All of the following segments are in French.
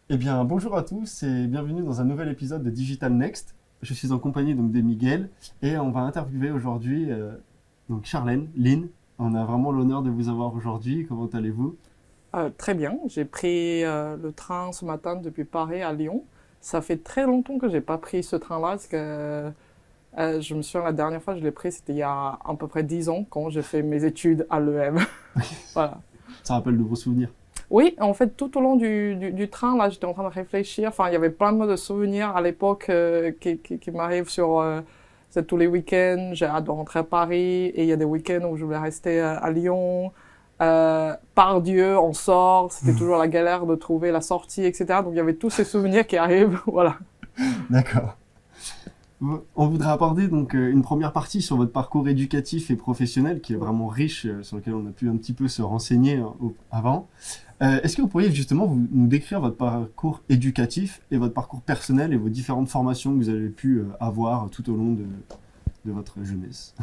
Eh bien, bonjour à tous et bienvenue dans un nouvel épisode de Digital Next. Je suis en compagnie donc de Miguel et on va interviewer aujourd'hui donc Charlène, Lynn. On a vraiment l'honneur de vous avoir aujourd'hui. Comment allez-vous? Très bien, j'ai pris le train ce matin depuis Paris à Lyon. Ça fait très longtemps que j'ai pas pris ce train-là parce que je me souviens la dernière fois que je l'ai pris, c'était il y a à peu près 10 ans quand j'ai fait mes études à l'EM. Voilà. Ça rappelle de vos souvenirs. Oui, en fait, tout au long du train, là, j'étais en train de réfléchir. Enfin, il y avait plein de souvenirs à l'époque qui m'arrivent sur c'est tous les week-ends. J'ai hâte de rentrer à Paris et il y a des week-ends où je voulais rester à Lyon. Pardieu, on sort, c'était toujours la galère de trouver la sortie, etc. Donc il y avait tous ces souvenirs qui arrivent, voilà. D'accord. On voudrait aborder donc une première partie sur votre parcours éducatif et professionnel qui est vraiment riche, sur lequel on a pu un petit peu se renseigner avant. Est-ce que vous pourriez justement nous décrire votre parcours éducatif et votre parcours personnel et vos différentes formations que vous avez pu avoir tout au long de votre jeunesse?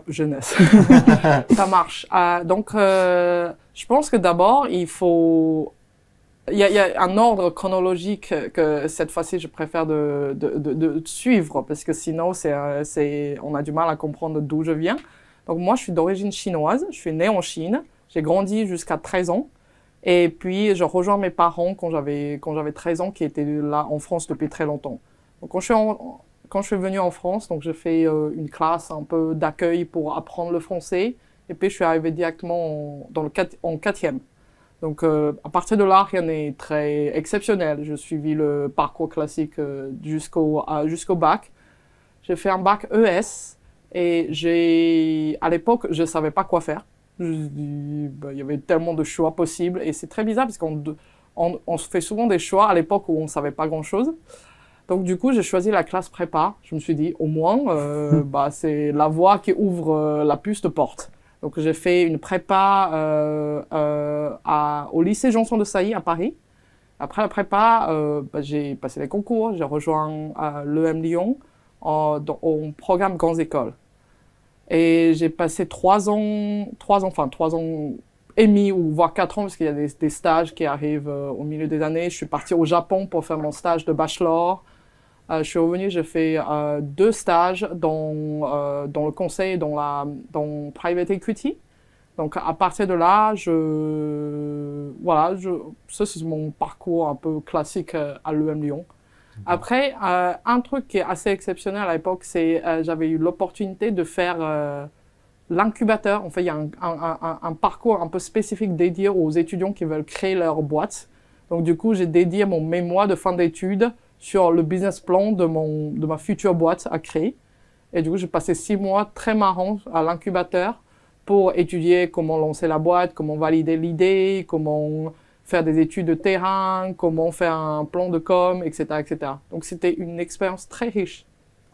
Jeunesse. Ça marche. Je pense que d'abord, il y a un ordre chronologique que cette fois-ci, je préfère de suivre parce que sinon, on a du mal à comprendre d'où je viens. Donc, moi, je suis d'origine chinoise. Je suis née en Chine. J'ai grandi jusqu'à 13 ans. Et puis, je rejoins mes parents quand j'avais 13 ans, qui étaient là en France depuis très longtemps. Donc, quand je suis venue en France, donc j'ai fait une classe un peu d'accueil pour apprendre le français. Et puis, je suis arrivée directement en quatrième. Donc, à partir de là, rien n'est très exceptionnel. J'ai suivi le parcours classique jusqu'au bac. J'ai fait un bac ES et à l'époque, je savais pas quoi faire. Il y avait tellement de choix possibles et c'est très bizarre parce qu'on se fait souvent des choix à l'époque où on savait pas grand-chose. Donc, du coup, j'ai choisi la classe prépa. Je me suis dit, au moins, c'est la voie qui ouvre la plus de portes. Donc, j'ai fait une prépa au lycée Janson de Sailly à Paris. Après la prépa, j'ai passé les concours. J'ai rejoint l'EM Lyon au programme Grandes Écoles. Et j'ai passé 3 ans et demi ou voire 4 ans parce qu'il y a des stages qui arrivent au milieu des années. Je suis partie au Japon pour faire mon stage de bachelor. Je suis revenue, j'ai fait 2 stages dans le conseil, dans private equity. Donc à partir de là, ça c'est mon parcours un peu classique à l'EM Lyon. Après, un truc qui est assez exceptionnel à l'époque, c'est j'avais eu l'opportunité de faire l'incubateur. En fait, il y a un parcours un peu spécifique dédié aux étudiants qui veulent créer leur boîte. Donc du coup, j'ai dédié mon mémoire de fin d'études sur le business plan de ma future boîte à créer. Et du coup, j'ai passé 6 mois très marrants à l'incubateur pour étudier comment lancer la boîte, comment valider l'idée, comment faire des études de terrain, comment faire un plan de com, etc., etc. Donc, c'était une expérience très riche.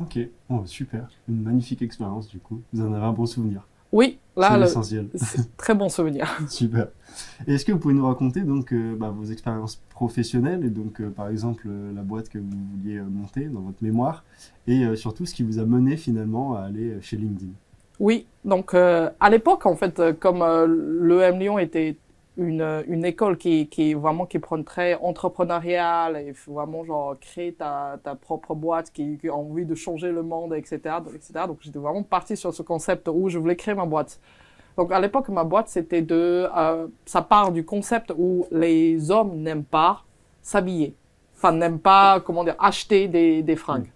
Ok, oh, super. Une magnifique expérience du coup. Vous en avez un bon souvenir. Oui, C'est là, l'essentiel. c'est très bon souvenir. Super. Et est-ce que vous pouvez nous raconter donc vos expériences professionnelles et donc par exemple la boîte que vous vouliez monter dans votre mémoire et surtout ce qui vous a mené finalement à aller chez LinkedIn? Oui, donc à l'époque, en fait, comme l'EM Lyon était une école qui prend très entrepreneuriale et faut vraiment genre créer ta propre boîte qui a envie de changer le monde, etc. etc. Donc j'étais vraiment partie sur ce concept où je voulais créer ma boîte. Donc à l'époque, ma boîte, ça part du concept où les hommes n'aiment pas s'habiller. Enfin, n'aiment pas, comment dire, acheter des fringues.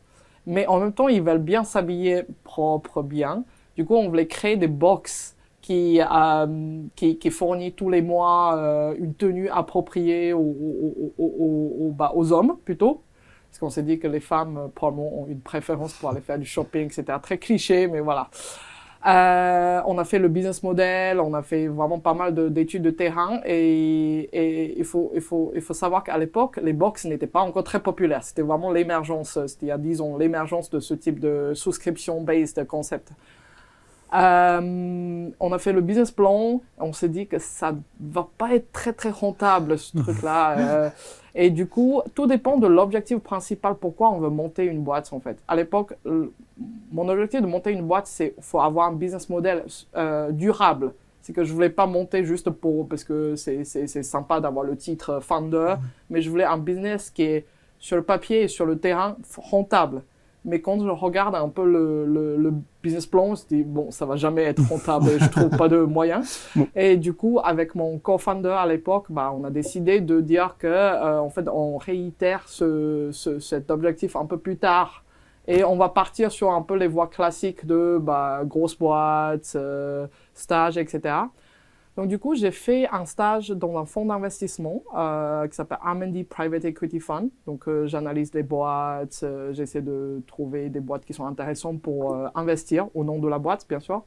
Mais en même temps, ils veulent bien s'habiller propre, bien. Du coup, on voulait créer des box qui fournit tous les mois une tenue appropriée aux hommes, plutôt. Parce qu'on s'est dit que les femmes, probablement, ont une préférence pour aller faire du shopping, etc. Très cliché, mais voilà. On a fait le business model, on a fait vraiment pas mal d'études de terrain et il faut savoir qu'à l'époque, les box n'étaient pas encore très populaires. C'était vraiment l'émergence, c'était il y a 10 ans, l'émergence de ce type de subscription-based concept. On a fait le business plan, on s'est dit que ça va pas être très très rentable ce truc-là. Et du coup, tout dépend de l'objectif principal, pourquoi on veut monter une boîte en fait. À l'époque, mon objectif de monter une boîte, c'est faut avoir un business model durable. C'est que je voulais pas monter juste parce que c'est sympa d'avoir le titre founder, mais je voulais un business qui est sur le papier et sur le terrain rentable. Mais quand je regarde un peu le business plan, je dis bon, ça va jamais être rentable, je trouve pas de moyens. Et du coup, avec mon co-founder à l'époque, on a décidé de dire que en fait, on réitère cet objectif un peu plus tard. Et on va partir sur un peu les voies classiques de grosse boîte, stage, etc. Donc du coup, j'ai fait un stage dans un fonds d'investissement qui s'appelle Amundi Private Equity Fund. Donc j'analyse les boîtes, j'essaie de trouver des boîtes qui sont intéressantes pour investir au nom de la boîte, bien sûr.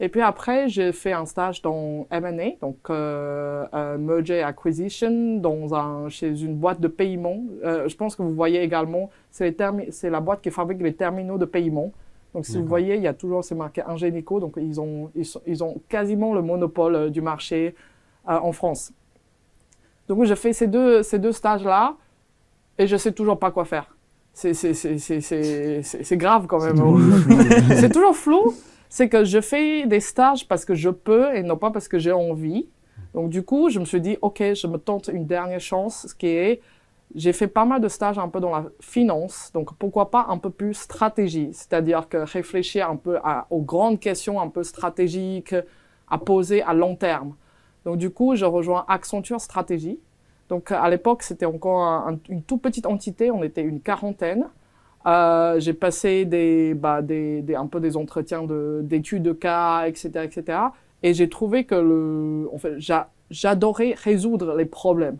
Et puis après, j'ai fait un stage dans M&A, donc Merger Acquisition, chez une boîte de paiement. Je pense que vous voyez également, c'est la boîte qui fabrique les terminaux de paiement. Donc si vous voyez, il y a toujours, c'est marqué Ingenico, donc ils ont quasiment le monopole du marché en France. Donc j'ai fait ces deux stages-là et je sais toujours pas quoi faire. C'est grave quand même. C'est toujours flou. C'est que je fais des stages parce que je peux et non pas parce que j'ai envie. Donc du coup, je me suis dit, ok, je me tente une dernière chance, ce qui est, j'ai fait pas mal de stages un peu dans la finance, donc pourquoi pas un peu plus stratégie, c'est-à-dire que réfléchir un peu aux grandes questions un peu stratégiques à poser à long terme. Donc du coup, je rejoins Accenture Stratégie. Donc à l'époque, c'était encore une toute petite entité, on était une quarantaine. J'ai passé un peu des entretiens d'études de cas, etc., etc. Et j'ai trouvé que j'adorais résoudre les problèmes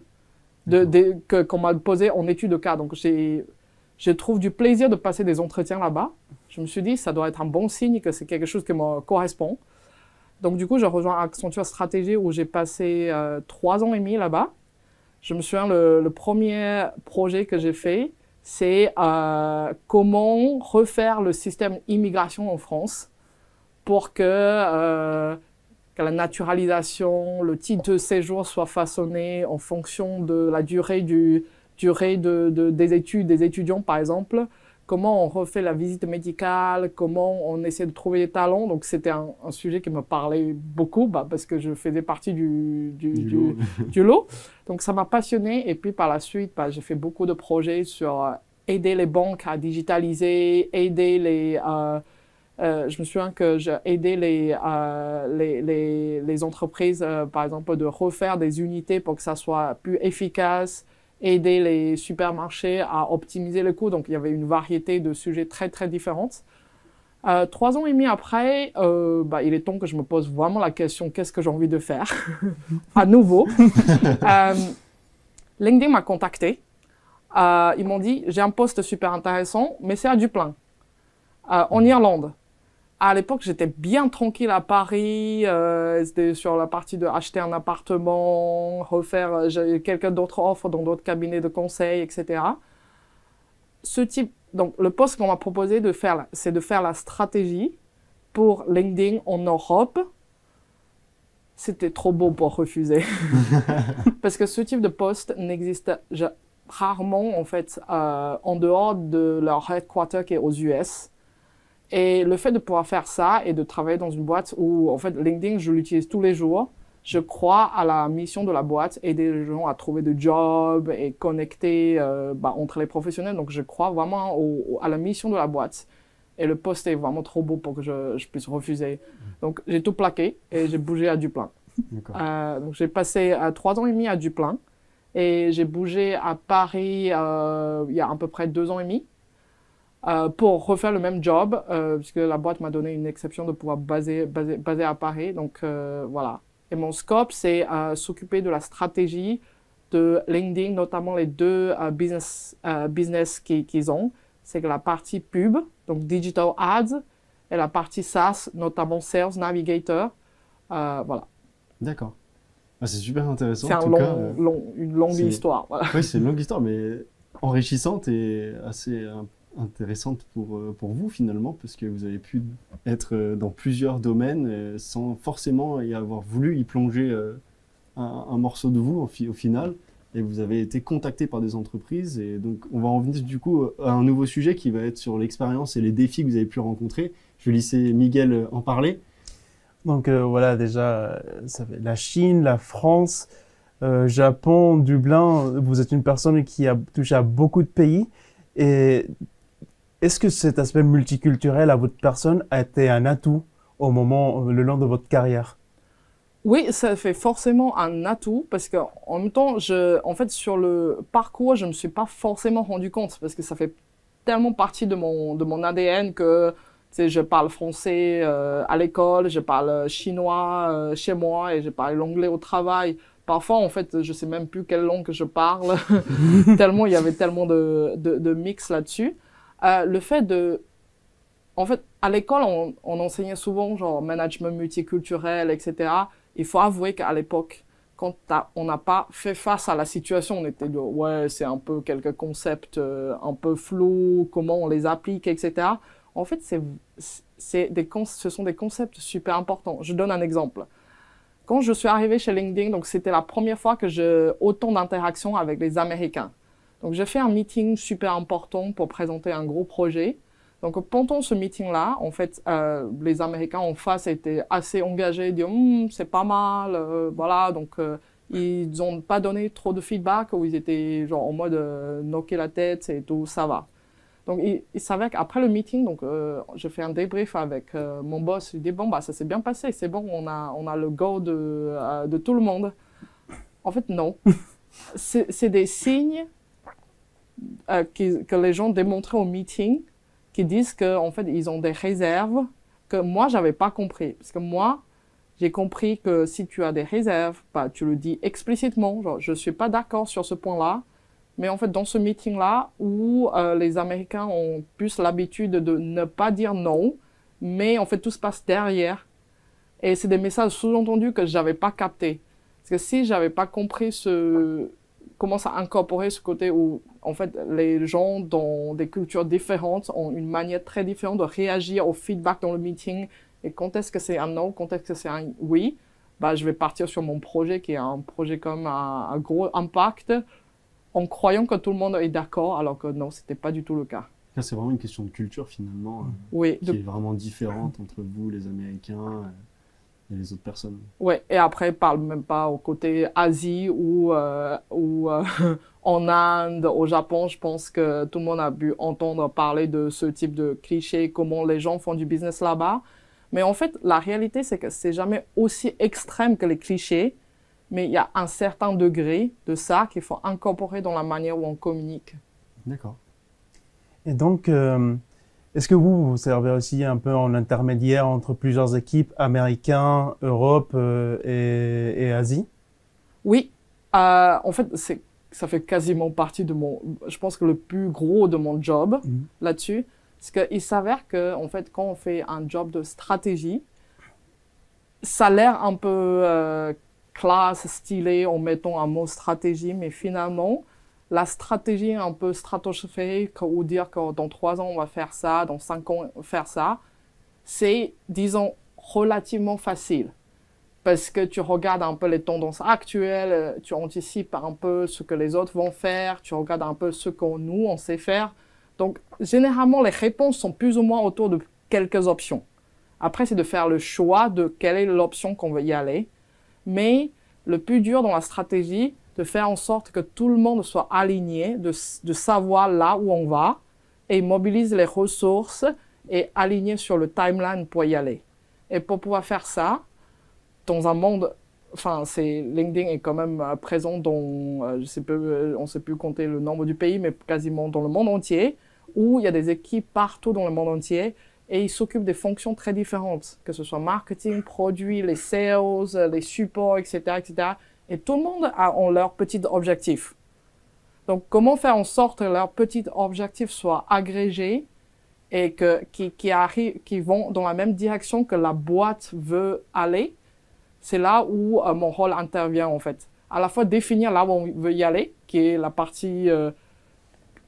qu'on m'a posé en études de cas. Donc je trouve du plaisir de passer des entretiens là-bas. Je me suis dit, ça doit être un bon signe que c'est quelque chose qui me correspond. Donc du coup, je rejoins Accenture Stratégie où j'ai passé 3 ans et demi là-bas. Je me souviens, le premier projet que j'ai fait, c'est comment refaire le système immigration en France pour que la naturalisation, le titre de séjour soit façonné en fonction de la durée des études des étudiants, par exemple. Comment on refait la visite médicale, comment on essaie de trouver des talents. Donc c'était un sujet qui me parlait beaucoup parce que je faisais partie du lot. Donc ça m'a passionné et puis par la suite, j'ai fait beaucoup de projets sur aider les banques à digitaliser, aider je me souviens que j'ai aidé les entreprises, par exemple, de refaire des unités pour que ça soit plus efficace, aider les supermarchés à optimiser les coûts. Donc, il y avait une variété de sujets très, très différents. 3 ans et demi après, il est temps que je me pose vraiment la question, qu'est-ce que j'ai envie de faire à nouveau. LinkedIn m'a contacté. Ils m'ont dit, j'ai un poste super intéressant, mais c'est à Dublin, en Irlande. À l'époque, j'étais bien tranquille à Paris, c'était sur la partie de acheter un appartement, j'ai quelques d'autres offres dans d'autres cabinets de conseil, etc. Donc, le poste qu'on m'a proposé c'est de faire la stratégie pour LinkedIn en Europe. C'était trop beau pour refuser. Parce que ce type de poste n'existe rarement, en fait, en dehors de leur headquarter qui est aux US. Et le fait de pouvoir faire ça et de travailler dans une boîte où, en fait, LinkedIn, je l'utilise tous les jours, je crois à la mission de la boîte, aider les gens à trouver des jobs et connecter entre les professionnels. Donc, je crois vraiment à la mission de la boîte. Et le poste est vraiment trop beau pour que je puisse refuser. Donc, j'ai tout plaqué et j'ai bougé à Dublin. Donc, j'ai passé 3 ans et demi à Dublin et j'ai bougé à Paris il y a à peu près 2 ans et demi. Pour refaire le même job, puisque la boîte m'a donné une exception de pouvoir baser à Paris. Donc voilà. Et mon scope, c'est s'occuper de la stratégie de LinkedIn, notamment les deux business qu'ils ont. C'est que la partie pub, donc Digital Ads, et la partie SaaS, notamment Sales Navigator. Voilà. D'accord. C'est super intéressant. C'est une longue histoire. Voilà. Oui, c'est une longue histoire, mais enrichissante et assez intéressante pour vous finalement, parce que vous avez pu être dans plusieurs domaines sans forcément y avoir voulu y plonger un morceau de vous au final, et vous avez été contacté par des entreprises. Et donc on va en venir du coup à un nouveau sujet qui va être sur l'expérience et les défis que vous avez pu rencontrer. Je vais laisser Miguel en parler. Donc voilà, déjà, ça fait la Chine, la France, Japon, Dublin. Vous êtes une personne qui a touché à beaucoup de pays. Et est-ce que cet aspect multiculturel à votre personne a été un atout le long de votre carrière? Oui, ça fait forcément un atout parce que en même temps, en fait, sur le parcours, je me suis pas forcément rendu compte parce que ça fait tellement partie de mon ADN que, tu sais, je parle français à l'école, je parle chinois chez moi et je parle l'anglais au travail. Parfois, en fait, je sais même plus quelle langue je parle, tellement il y avait tellement de mix là-dessus. Le fait de En fait, à l'école, on enseignait souvent genre management multiculturel, etc. Il faut avouer qu'à l'époque, on n'a pas fait face à la situation, on était de ouais, c'est un peu quelques concepts un peu flous, comment on les applique, etc. En fait, ce sont des concepts super importants. Je donne un exemple. Quand je suis arrivée chez LinkedIn, donc c'était la première fois que j'ai autant d'interactions avec les Américains. Donc j'ai fait un meeting super important pour présenter un gros projet. Donc pendant ce meeting-là, en fait, les Américains en face étaient assez engagés, ils disaient c'est pas mal, voilà. Donc ils n'ont pas donné trop de feedback ou ils étaient genre en mode knocker la tête et tout, ça va. Donc il s'avère qu'après le meeting, donc je fais un débrief avec mon boss. Il dit bon bah ça s'est bien passé, c'est bon, on a le go de tout le monde. En fait non, c'est des signes que les gens démontraient au meeting qui disent qu'en fait, ils ont des réserves que moi, j'avais pas compris. Parce que moi, j'ai compris que si tu as des réserves, bah, tu le dis explicitement. Genre, je suis pas d'accord sur ce point-là. Mais en fait, dans ce meeting-là, où les Américains ont plus l'habitude de ne pas dire non, mais en fait, tout se passe derrière. Et c'est des messages sous-entendus que j'avais pas captés. Parce que si j'avais pas compris comment ça incorporer ce côté où, en fait, les gens dans des cultures différentes ont une manière très différente de réagir au feedback dans le meeting. Et quand est-ce que c'est un non, quand est-ce que c'est un oui, bah, je vais partir sur mon projet qui est un projet comme un gros impact en croyant que tout le monde est d'accord, alors que non, c'était pas du tout le cas. Là, c'est vraiment une question de culture finalement, Oui, qui est vraiment différente entre vous, les Américains, et les autres personnes. ouais, et après, parle même pas au côté Asie ou en Inde, au Japon, je pense que tout le monde a pu entendre parler de ce type de cliché, comment les gens font du business là-bas. Mais en fait, la réalité, c'est que c'est jamais aussi extrême que les clichés, mais il y a un certain degré de ça qu'il faut incorporer dans la manière où on communique. D'accord. Et donc, est-ce que vous servez aussi un peu en intermédiaire entre plusieurs équipes, Américains, Europe et Asie? Oui, en fait, ça fait quasiment partie je pense que le plus gros de mon job là-dessus, c'est qu'il s'avère que, en fait, quand on fait un job de stratégie, ça a l'air un peu classe, stylé en mettant un mot stratégie, mais finalement, la stratégie un peu stratosphérique ou dire que dans 3 ans on va faire ça, dans 5 ans on va faire ça, c'est, disons, relativement facile. Parce que tu regardes un peu les tendances actuelles, tu anticipes un peu ce que les autres vont faire, tu regardes un peu ce que nous, on sait faire. Donc, généralement, les réponses sont plus ou moins autour de quelques options. Après, c'est de faire le choix de quelle est l'option qu'on veut y aller. Mais le plus dur dans la stratégie, de faire en sorte que tout le monde soit aligné, de savoir là où on va et mobilise les ressources et aligner sur le timeline pour y aller. Et pour pouvoir faire ça, dans un monde, enfin, LinkedIn est quand même présent dans, on ne sait plus compter le nombre du pays, mais quasiment dans le monde entier, où il y a des équipes partout dans le monde entier et ils s'occupent des fonctions très différentes, que ce soit marketing, produits, les sales, les supports, etc., etc. Et tout le monde ont leur petit objectif. Donc, comment faire en sorte que leurs petits objectifs soient agrégés et qui vont dans la même direction que la boîte veut aller? C'est là où mon rôle intervient, en fait. À la fois définir là où on veut y aller, qui est la partie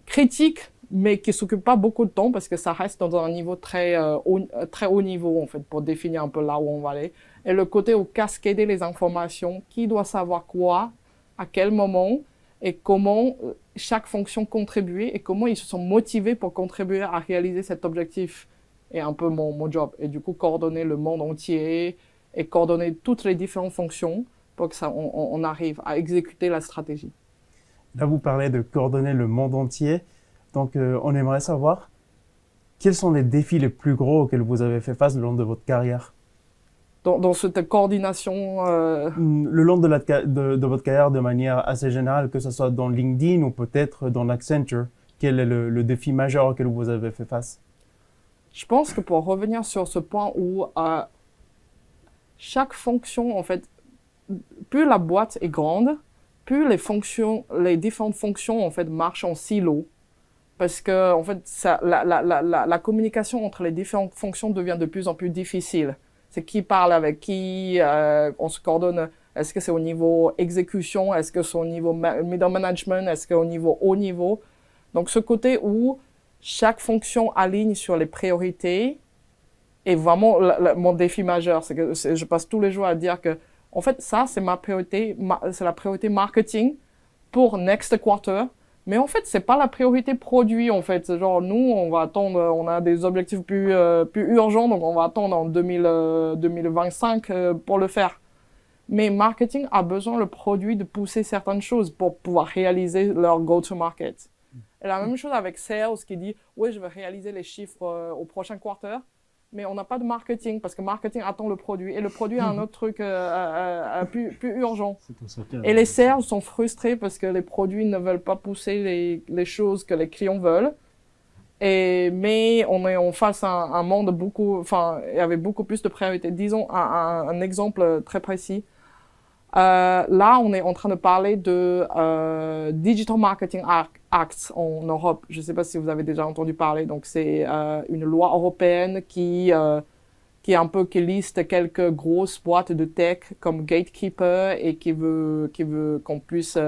critique, mais qui s'occupe pas beaucoup de temps parce que ça reste dans un niveau très haut niveau, en fait, pour définir un peu là où on va aller. Et le côté où cascader les informations, qui doit savoir quoi, à quel moment, et comment chaque fonction contribue, et comment ils se sont motivés pour contribuer à réaliser cet objectif, est un peu mon job. Et du coup, coordonner le monde entier, et coordonner toutes les différentes fonctions pour que on arrive à exécuter la stratégie. Là, vous parlez de coordonner le monde entier. Donc, on aimerait savoir quels sont les défis les plus gros auxquels vous avez fait face le long de votre carrière? Dans cette coordination, Le long de votre carrière de manière assez générale, que ce soit dans LinkedIn ou peut-être dans Accenture, quel est le défi majeur auquel vous avez fait face? je pense que pour revenir sur ce point où chaque fonction, en fait, plus la boîte est grande, plus les différentes fonctions, en fait, marchent en silo. Parce que, en fait, la communication entre les différentes fonctions devient de plus en plus difficile. C'est qui parle avec qui, on se coordonne. Est-ce que c'est au niveau exécution? Est-ce que c'est au niveau middle management? Est-ce que c'est au niveau haut niveau? Donc, ce côté où chaque fonction aligne sur les priorités est vraiment mon défi majeur. C'est que je passe tous les jours à dire que, en fait, ça, c'est ma priorité, c'est la priorité marketing pour next quarter. Mais en fait, c'est pas la priorité produit, en fait. C'est genre, nous, on va attendre, on a des objectifs plus urgents, donc on va attendre en 2025 pour le faire. Mais marketing a besoin le produit de pousser certaines choses pour pouvoir réaliser leur go-to-market. Et la même chose avec sales qui dit, oui, je vais réaliser les chiffres au prochain quarter, mais on n'a pas de marketing parce que marketing attend le produit et le produit a un autre truc plus urgent. Et les sales sont frustrés parce que les produits ne veulent pas pousser les choses que les clients veulent. Mais on est en face à un monde avec beaucoup plus de priorités. Disons un exemple très précis. Là, on est en train de parler de Digital Marketing Act en Europe. Je ne sais pas si vous avez déjà entendu parler. Donc, c'est une loi européenne qui liste quelques grosses boîtes de tech comme Gatekeeper et qui veut qu'on puisse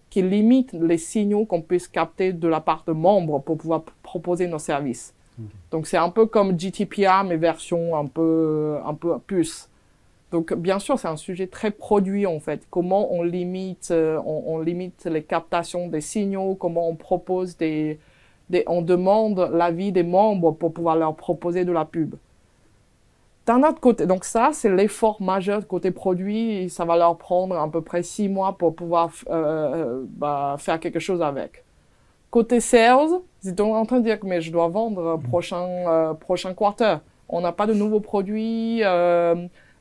qui limite les signaux qu'on puisse capter de la part de membres pour pouvoir proposer nos services. Okay. Donc, c'est un peu comme GDPR, mais version un peu plus. Donc, bien sûr, c'est un sujet très produit, en fait. Comment on limite les captations des signaux, comment on propose on demande l'avis des membres pour pouvoir leur proposer de la pub. D'un autre côté, donc ça, c'est l'effort majeur côté produit, et ça va leur prendre à peu près 6 mois pour pouvoir faire quelque chose avec. Côté sales, ils sont en train de dire que mais je dois vendre prochain quarter. On n'a pas de nouveaux produits.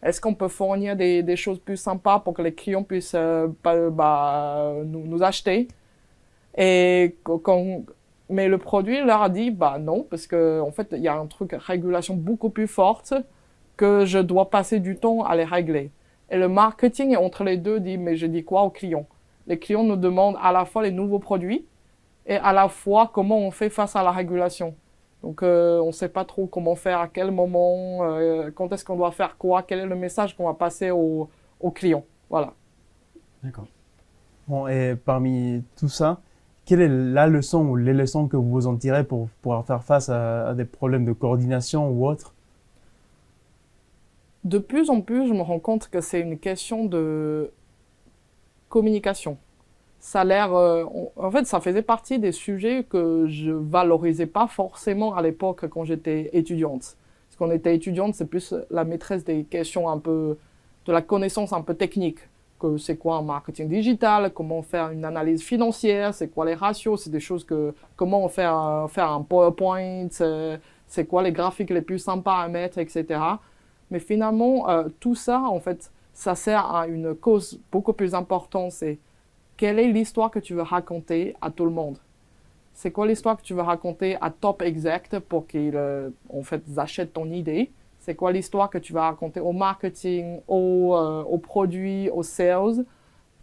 Est-ce qu'on peut fournir des choses plus sympas pour que les clients puissent nous acheter? Mais le produit leur a dit non, parce que en fait il y a un truc régulation beaucoup plus forte que je dois passer du temps à les régler. Et le marketing entre les deux dit mais je dis quoi aux clients? Les clients nous demandent à la fois les nouveaux produits et à la fois comment on fait face à la régulation. Donc, on ne sait pas trop comment faire, à quel moment, quand est-ce qu'on doit faire quoi, quel est le message qu'on va passer aux clients. Voilà. D'accord. Bon, et parmi tout ça, quelle est la leçon ou les leçons que vous en tirez pour pouvoir faire face à des problèmes de coordination ou autres? De plus en plus, je me rends compte que c'est une question de communication. Ça a l'air, en fait, ça faisait partie des sujets que je valorisais pas forcément à l'époque quand j'étais étudiante. Parce qu'on était étudiante, c'est plus la maîtrise des questions de la connaissance un peu technique. Que c'est quoi un marketing digital, comment faire une analyse financière, c'est quoi les ratios, c'est des choses comment faire un PowerPoint, c'est quoi les graphiques les plus sympas à mettre, etc. Mais finalement, tout ça, en fait, ça sert à une cause beaucoup plus importante, c'est quelle est l'histoire que tu veux raconter à tout le monde? C'est quoi l'histoire que tu veux raconter à top exec pour qu'ils achètent ton idée? C'est quoi l'histoire que tu vas raconter au marketing, aux produits, aux sales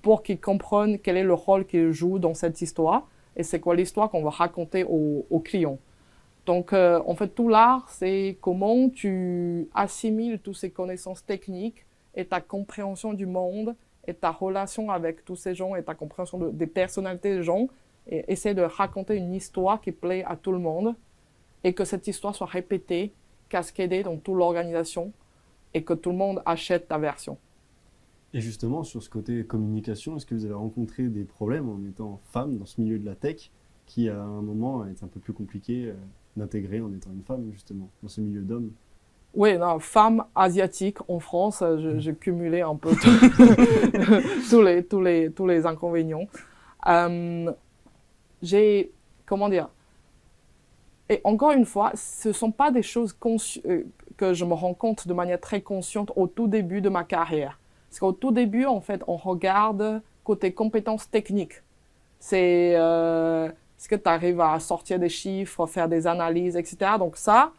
pour qu'ils comprennent quel est le rôle qu'ils jouent dans cette histoire? Et c'est quoi l'histoire qu'on va raconter aux clients? Donc, en fait, tout l'art, c'est comment tu assimiles toutes ces connaissances techniques et ta compréhension du monde et ta relation avec tous ces gens et ta compréhension des personnalités des gens et essayer de raconter une histoire qui plaît à tout le monde et que cette histoire soit répétée, cascadée dans toute l'organisation et que tout le monde achète ta version. Et justement, sur ce côté communication, est-ce que vous avez rencontré des problèmes en étant femme dans ce milieu de la tech qui, à un moment, est un peu plus compliqué d'intégrer en étant une femme, justement, dans ce milieu d'hommes? Oui, non, femme asiatique en France, j'ai cumulé un peu tous les inconvénients. Comment dire? Et encore une fois, ce sont pas des choses que je me rends compte de manière très consciente au tout début de ma carrière. Parce qu'au tout début, en fait, on regarde côté compétences techniques. C'est est-ce que tu arrives à sortir des chiffres, faire des analyses, etc. Donc ça,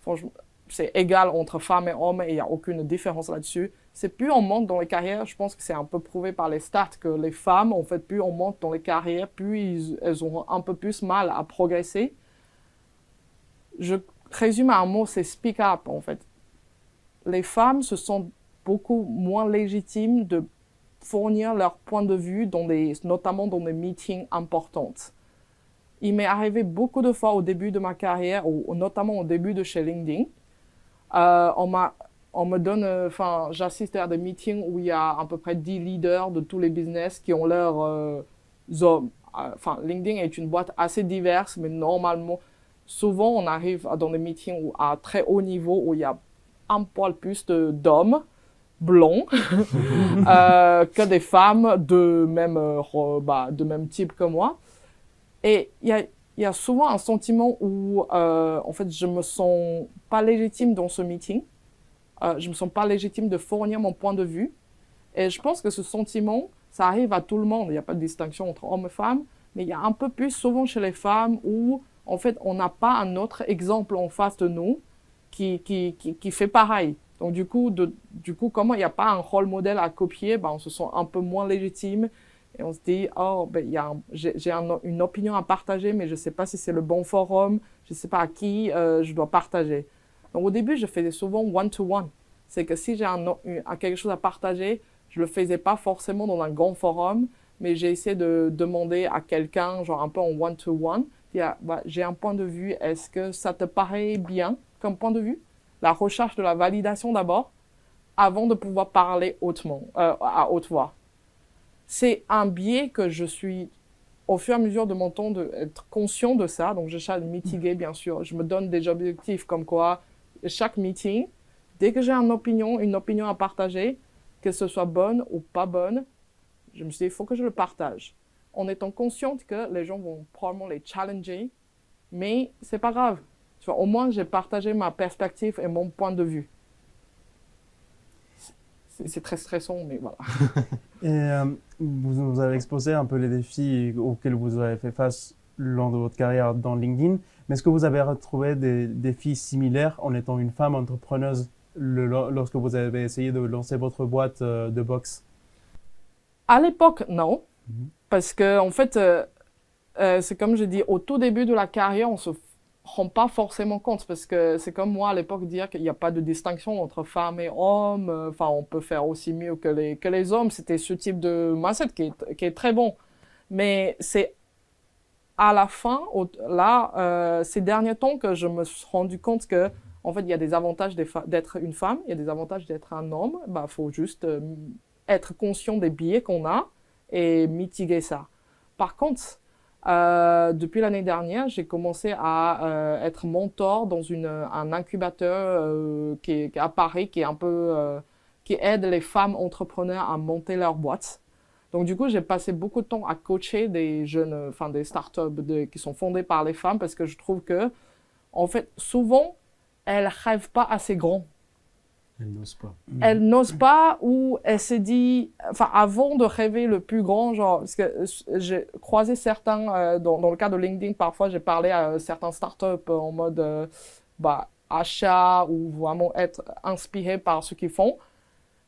franchement, c'est égal entre femmes et hommes et il n'y a aucune différence là-dessus. C'est plus on monte dans les carrières, je pense que c'est un peu prouvé par les stats que les femmes, en fait, plus on monte dans les carrières, plus elles auront un peu plus mal à progresser. Je résume à un mot, c'est speak up, en fait. Les femmes se sentent beaucoup moins légitimes de fournir leur point de vue, notamment dans des meetings importants. Il m'est arrivé beaucoup de fois au début de ma carrière, ou notamment au début de chez LinkedIn, on me donne, j'assiste à des meetings où il y a à peu près 10 leaders de tous les business qui ont leur hommes. LinkedIn est une boîte assez diverse, mais normalement, souvent on arrive dans des meetings à très haut niveau où il y a un poil plus d'hommes blonds que des femmes de même type que moi. Et il y a souvent un sentiment où, en fait, je me sens pas légitime dans ce meeting. Je me sens pas légitime de fournir mon point de vue. Et je pense que ce sentiment, ça arrive à tout le monde. Il n'y a pas de distinction entre hommes et femmes, mais il y a un peu plus souvent chez les femmes où, en fait, on n'a pas un autre exemple en face de nous qui fait pareil. Donc, du coup, comment il n'y a pas un rôle modèle à copier, on se sent un peu moins légitime. Et on se dit, j'ai une opinion à partager, mais je ne sais pas si c'est le bon forum, je ne sais pas à qui je dois partager. Donc au début, je faisais souvent one-to-one. C'est que si j'ai quelque chose à partager, je ne le faisais pas forcément dans un grand forum, mais j'ai essayé de demander à quelqu'un, genre un peu en one-to-one, j'ai un point de vue, est-ce que ça te paraît bien comme point de vue? La recherche de la validation d'abord, avant de pouvoir parler hautement, à haute voix. C'est un biais que je suis, au fur et à mesure de mon temps, d'être conscient de ça. Donc, j'essaie de mitiguer, bien sûr. Je me donne des objectifs comme quoi, chaque meeting, dès que j'ai une opinion à partager, que ce soit bonne ou pas bonne, je me suis dit, il faut que je le partage. En étant consciente que les gens vont probablement les challenger, mais c'est pas grave. Tu vois, au moins, j'ai partagé ma perspective et mon point de vue. C'est très stressant, mais voilà. Et vous nous avez exposé un peu les défis auxquels vous avez fait face lors de votre carrière dans LinkedIn. Mais est-ce que vous avez retrouvé des défis similaires en étant une femme entrepreneuse lorsque vous avez essayé de lancer votre boîte de boxe? À l'époque, non. Parce que, en fait, c'est comme je dis, au tout début de la carrière, on se rend pas forcément compte parce que c'est comme moi à l'époque dire qu'il n'y a pas de distinction entre femmes et hommes. On peut faire aussi mieux que les hommes. C'était ce type de mindset qui est très bon. Mais c'est à la fin, ces derniers temps que je me suis rendu compte que en fait, il y a des avantages d'être une femme, il y a des avantages d'être un homme. Faut juste être conscient des biais qu'on a et mitiguer ça. Par contre, depuis l'année dernière, j'ai commencé à être mentor dans un incubateur qui est à Paris, qui est un peu qui aide les femmes entrepreneurs à monter leur boîte. Donc du coup, j'ai passé beaucoup de temps à coacher des jeunes, des startups qui sont fondées par les femmes parce que je trouve que, en fait, souvent, elles rêvent pas assez grand. Elle n'ose pas. Elle n'ose pas ou elle se dit, avant de rêver le plus grand, genre, parce que j'ai croisé certains, dans le cas de LinkedIn, parfois j'ai parlé à certains startups en mode achat ou vraiment être inspiré par ce qu'ils font.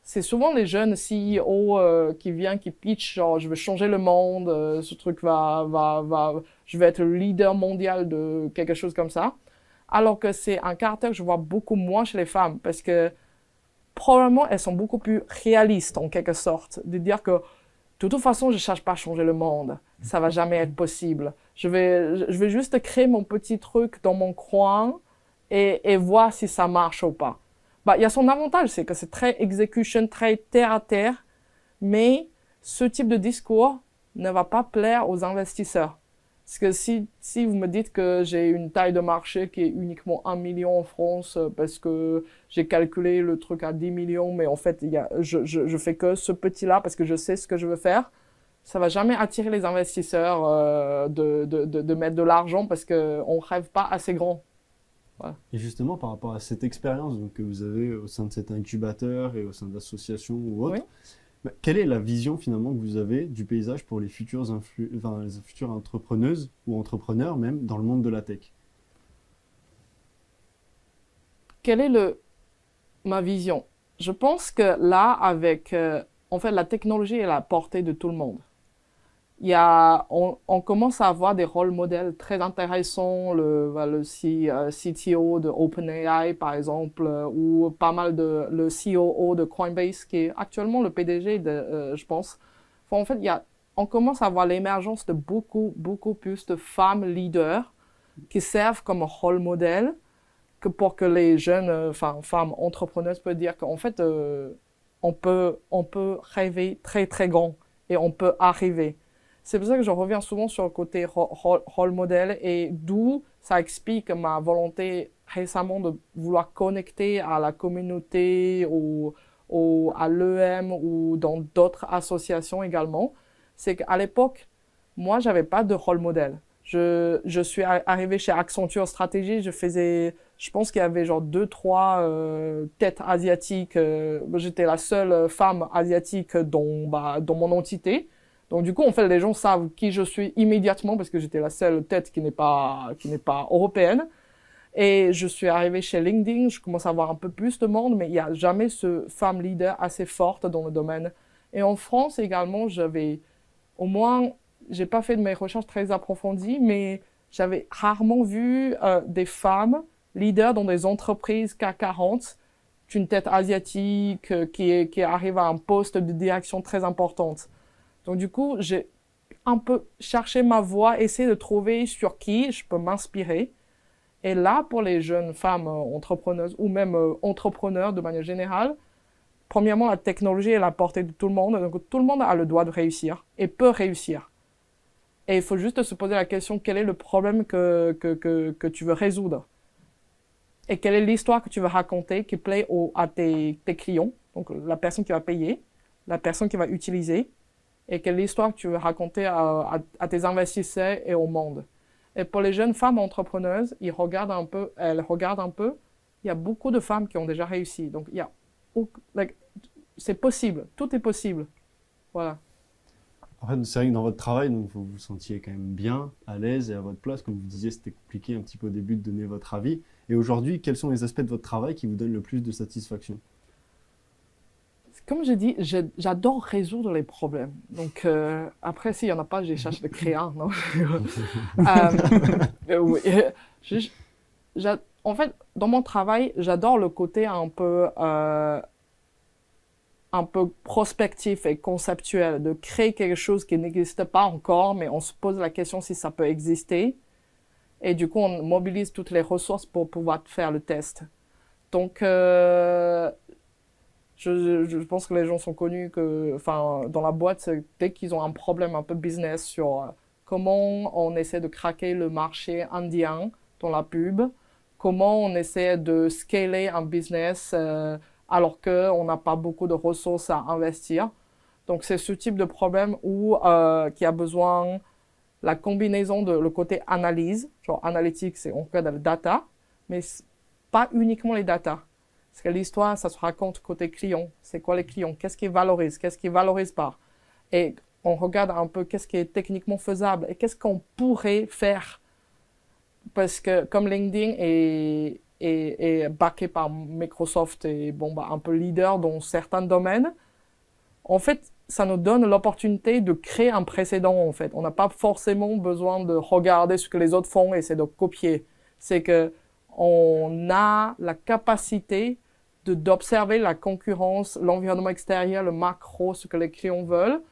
C'est souvent les jeunes CEO qui pitchent, genre, je veux changer le monde, ce truc je vais être le leader mondial de quelque chose comme ça. Alors que c'est un caractère que je vois beaucoup moins chez les femmes parce que probablement, elles sont beaucoup plus réalistes, en quelque sorte, de dire que, de toute façon, je ne cherche pas à changer le monde. Ça ne va jamais être possible. Je vais juste créer mon petit truc dans mon coin et voir si ça marche ou pas. Il y a son avantage, c'est que c'est très execution, très terre à terre, mais ce type de discours ne va pas plaire aux investisseurs. Parce que si vous me dites que j'ai une taille de marché qui est uniquement 1 million en France, parce que j'ai calculé le truc à 10 millions, mais en fait, je fais que ce petit-là parce que je sais ce que je veux faire, ça va jamais attirer les investisseurs de mettre de l'argent parce qu'on rêve pas assez grand. Voilà. Et justement, par rapport à cette expérience donc, que vous avez au sein de cet incubateur et au sein d'associations ou autres, Oui. Quelle est la vision finalement que vous avez du paysage pour les futures, les futures entrepreneuses ou entrepreneurs même dans le monde de la tech? Quelle est ma vision? Je pense que là, avec en fait, la technologie est à la portée de tout le monde. On commence à avoir des rôles modèles très intéressants, le CTO de OpenAI par exemple, ou pas mal le COO de Coinbase qui est actuellement le PDG je pense. Enfin, en fait, on commence à voir l'émergence de beaucoup plus de femmes leaders qui servent comme rôle modèle que pour que les jeunes, femmes entrepreneuses peuvent dire qu'en fait, on peut rêver très très grand et on peut arriver. C'est pour ça que je reviens souvent sur le côté rôle modèle et d'où ça explique ma volonté récemment de vouloir connecter à la communauté à l'EM ou dans d'autres associations également. C'est qu'à l'époque, moi, j'avais pas de rôle modèle. Je suis arrivé chez Accenture Stratégie, je pense qu'il y avait genre 2-3 têtes asiatiques. J'étais la seule femme asiatique dans mon entité. Donc du coup, en fait, les gens savent qui je suis immédiatement parce que j'étais la seule tête qui n'est pas européenne. Et je suis arrivée chez LinkedIn, je commence à avoir un peu plus de monde, mais il n'y a jamais ce femme leader assez forte dans le domaine. Et en France également, j'ai pas fait de mes recherches très approfondies, mais j'avais rarement vu des femmes leaders dans des entreprises CAC 40, une tête asiatique qui arrive à un poste de direction très importante. Donc du coup, j'ai un peu cherché ma voie, essayé de trouver sur qui je peux m'inspirer. Et là, pour les jeunes femmes entrepreneuses ou même entrepreneurs de manière générale, premièrement, la technologie est à la portée de tout le monde. Donc tout le monde a le droit de réussir et peut réussir. Et il faut juste se poser la question, quel est le problème que tu veux résoudre? Et quelle est l'histoire que tu veux raconter qui plaît à tes clients, donc la personne qui va payer, la personne qui va utiliser, et quelle histoire que tu veux raconter à tes investisseurs et au monde. Et pour les jeunes femmes entrepreneuses, elles regardent un peu, il y a beaucoup de femmes qui ont déjà réussi. Donc, c'est possible, tout est possible. Voilà. En fait, c'est vrai que dans votre travail, donc, vous vous sentiez quand même bien, à l'aise et à votre place. Comme vous disiez, c'était compliqué un petit peu au début de donner votre avis. Et aujourd'hui, quels sont les aspects de votre travail qui vous donnent le plus de satisfaction? Comme je dis, j'adore résoudre les problèmes. Donc, après, s'il n'y en a pas, je cherche de créer un. Non oui. En fait, dans mon travail, j'adore le côté un peu prospectif et conceptuel, de créer quelque chose qui n'existe pas encore, mais on se pose la question si ça peut exister. Et du coup, on mobilise toutes les ressources pour pouvoir faire le test. Donc, je pense que les gens sont connus dans la boîte, dès qu'ils ont un problème un peu business sur comment on essaie de craquer le marché indien dans la pub, comment on essaie de scaler un business alors qu'on n'a pas beaucoup de ressources à investir. Donc c'est ce type de problème qui a besoin la combinaison de le côté analyse, genre analytique, c'est on regarde la data, mais pas uniquement les data. Parce que l'histoire, ça se raconte côté client. C'est quoi les clients? Qu'est-ce qu'ils valorisent? Qu'est-ce qu'ils valorisent pas? Et on regarde un peu qu'est-ce qui est techniquement faisable et qu'est-ce qu'on pourrait faire. Parce que comme LinkedIn est backé par Microsoft et un peu leader dans certains domaines, en fait, ça nous donne l'opportunité de créer un précédent, en fait. On n'a pas forcément besoin de regarder ce que les autres font et essayer de copier. C'est que on a la capacité d'observer la concurrence, l'environnement extérieur, le macro, ce que les clients veulent,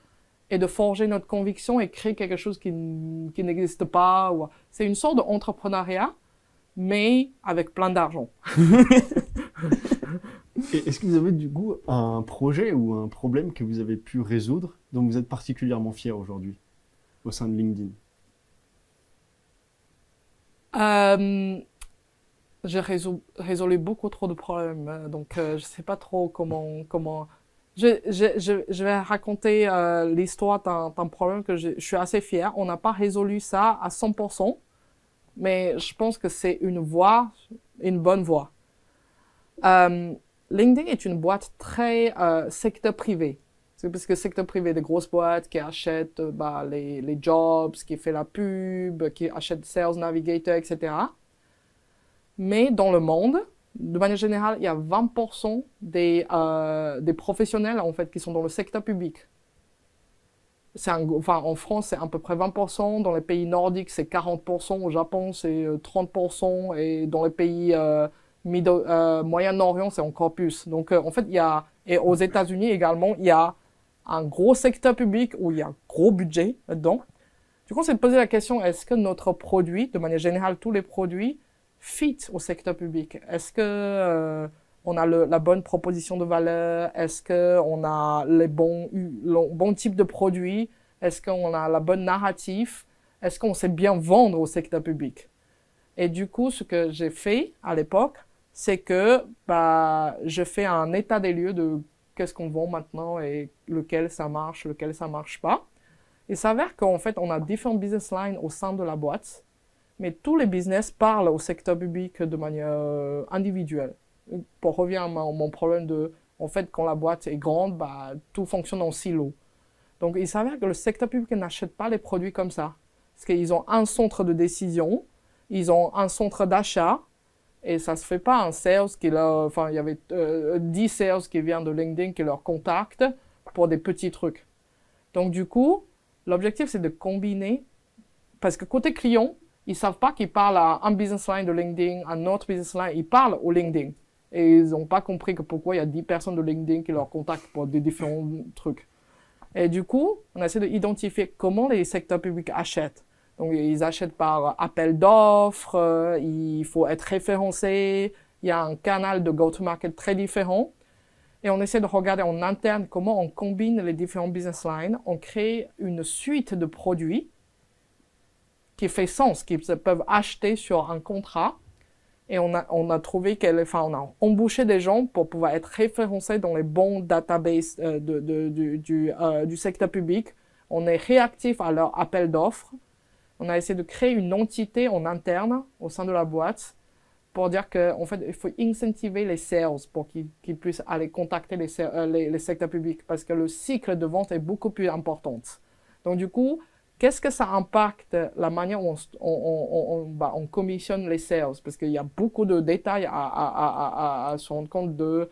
et de forger notre conviction et créer quelque chose qui n'existe pas. C'est une sorte d'entrepreneuriat, mais avec plein d'argent. Est-ce que vous avez du coup un projet ou un problème que vous avez pu résoudre, dont vous êtes particulièrement fier aujourd'hui, au sein de LinkedIn? Euh, j'ai résolu beaucoup trop de problèmes, donc je sais pas trop comment. Je vais raconter l'histoire d'un problème que je suis assez fier. On n'a pas résolu ça à 100%, mais je pense que c'est une bonne voie. Euh, LinkedIn est une boîte très secteur privé. C'est parce que secteur privé, des grosses boîtes qui achètent les jobs, qui fait la pub, qui achètent Sales Navigator, etc. Mais dans le monde, de manière générale, il y a 20% des professionnels en fait qui sont dans le secteur public. En France, c'est à peu près 20%, dans les pays nordiques, c'est 40%, au Japon, c'est 30%, et dans les pays Moyen-Orient, c'est encore plus. Donc, en fait, et aux États-Unis également, il y a un gros secteur public où il y a un gros budget là-dedans. Du coup, on s'est posé la question, est-ce que notre produit, de manière générale, tous les produits, fit au secteur public? Est-ce que on a la bonne proposition de valeur? Est-ce que on a le bon type de produit? Est-ce qu'on a la bonne narrative? Est-ce qu'on sait bien vendre au secteur public? Et du coup, ce que j'ai fait à l'époque, c'est que je fais un état des lieux de qu'est-ce qu'on vend maintenant et lequel ça marche pas. Il s'avère qu'en fait, on a différentes business lines au sein de la boîte, mais tous les business parlent au secteur public de manière individuelle. Pour revenir à mon problème en fait, quand la boîte est grande, tout fonctionne en silo. Donc, il s'avère que le secteur public n'achète pas les produits comme ça. Parce qu'ils ont un centre de décision, ils ont un centre d'achat, et ça se fait pas un sales il y avait 10 sales qui viennent de LinkedIn qui leur contactent pour des petits trucs. Donc, du coup, l'objectif, c'est de combiner, parce que côté client, ils savent pas qu'ils parlent à un business line de LinkedIn, à un autre business line, ils parlent au LinkedIn. Et ils n'ont pas compris que pourquoi il y a 10 personnes de LinkedIn qui leur contactent pour des différents trucs. Et du coup, on essaie d'identifier comment les secteurs publics achètent. Donc, ils achètent par appel d'offres, il faut être référencé, il y a un canal de go-to-market très différent. Et on essaie de regarder en interne comment on combine les différents business lines, on crée une suite de produits qui fait sens, qu'ils peuvent acheter sur un contrat. Et on a trouvé on a embauché des gens pour pouvoir être référencés dans les bons databases du secteur public. On est réactif à leur appel d'offres. On a essayé de créer une entité en interne au sein de la boîte pour dire qu'en fait, il faut incentiver les sales pour qu'ils puissent aller contacter les secteurs publics parce que le cycle de vente est beaucoup plus important. Donc, du coup, qu'est-ce que ça impacte la manière où on commissionne les sales? Parce qu'il y a beaucoup de détails à se rendre compte de.